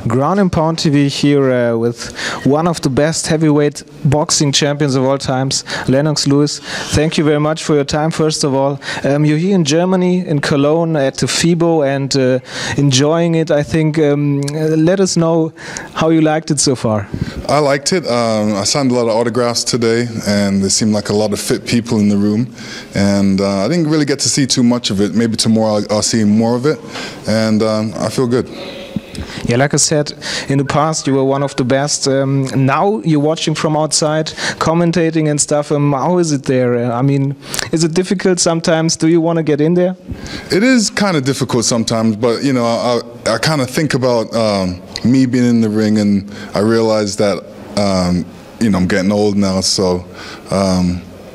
Groundandpound-TV here with one of the best heavyweight boxing champions of all times, Lennox Lewis. Thank you very much for your time, first of all. You're here in Germany, in Cologne, at the FIBO, and enjoying it, I think. Let us know how you liked it so far. I liked it. I signed a lot of autographs today, and there seemed like a lot of fit people in the room. And I didn't really get to see too much of it. Maybe tomorrow I'll see more of it, and I feel good. Yeah, like I said, in the past you were one of the best. Now you're watching from outside, commentating and stuff. How is it there? I mean, is it difficult sometimes? Do you want to get in there? It is kind of difficult sometimes, but you know, I kind of think about me being in the ring, and I realize that you know, I'm getting old now, so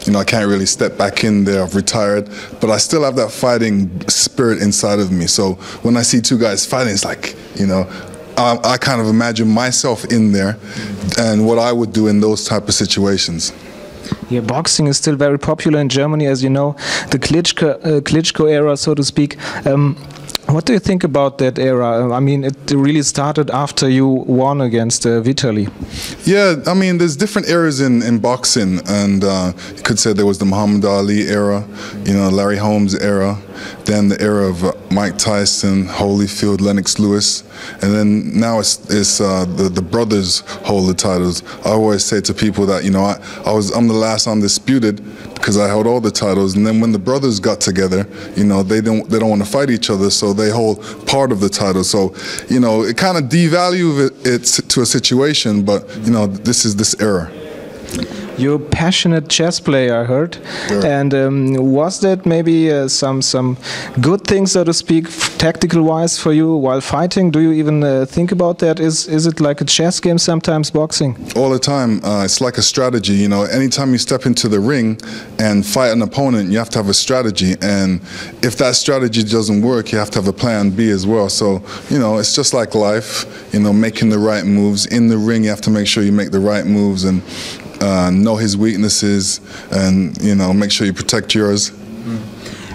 you know, I can't really step back in there. I've retired, but I still have that fighting spirit inside of me. So when I see two guys fighting, it's like, you know, I kind of imagine myself in there and what I would do in those type of situations. Yeah, boxing is still very popular in Germany, as you know, the Klitschko-era, so to speak. What do you think about that era? I mean, it really started after you won against Vitaly. Yeah, I mean, there's different eras in boxing, and you could say there was the Muhammad Ali era, you know, Larry Holmes era, then the era of Mike Tyson, Holyfield, Lennox Lewis, and then now it's the brothers hold the titles. I always say to people that, you know, I'm the last undisputed because I held all the titles, and then when the brothers got together, you know, they don't want to fight each other, so they hold part of the title. So, you know, it kind of devalues it to a situation, but you know, this is this era. You're a passionate chess player, I heard. Sure. And was that maybe some good things, so to speak, tactical-wise for you while fighting? Do you even think about that? Is it like a chess game sometimes, boxing? All the time. It's like a strategy. You know, anytime you step into the ring and fight an opponent, you have to have a strategy. And if that strategy doesn't work, you have to have a plan B as well. So, you know, it's just like life, you know, making the right moves. In the ring, you have to make sure you make the right moves and know his weaknesses, and you know, make sure you protect yours.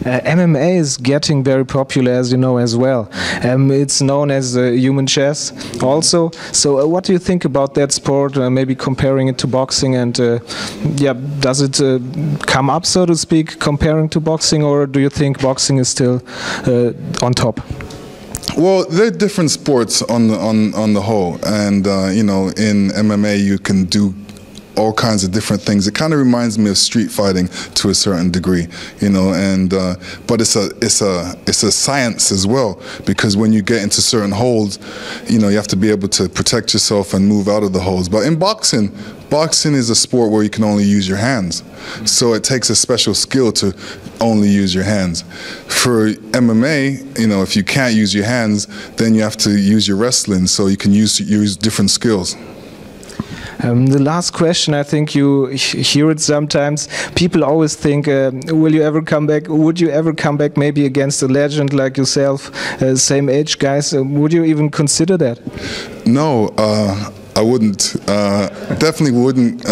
MMA is getting very popular, as you know, as well. It's known as human chess also. So what do you think about that sport, maybe comparing it to boxing? And yeah, does it come up, so to speak, comparing to boxing, or do you think boxing is still on top? Well, they're different sports on the whole, and you know, in MMA you can do all kinds of different things. It kind of reminds me of street fighting to a certain degree, you know, and but it's a science as well, because when you get into certain holds, you know, you have to be able to protect yourself and move out of the holds. But in boxing is a sport where you can only use your hands, so it takes a special skill to only use your hands. For MMA, you know, if you can't use your hands, then you have to use your wrestling, so you can use different skills. The last question, I think you hear it sometimes. People always think, will you ever come back? Would you ever come back maybe against a legend like yourself, same age guys? Would you even consider that? No, I wouldn't. Definitely wouldn't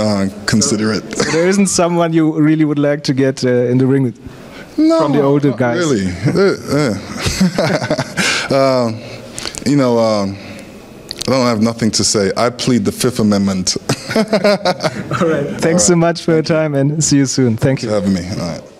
consider it. So there isn't someone you really would like to get in the ring with? No, from the older guys? Really. You know, I don't have nothing to say. I plead the Fifth Amendment. All right. Thanks so much for your time, and see you soon. Thank you. Thanks for having me. All right.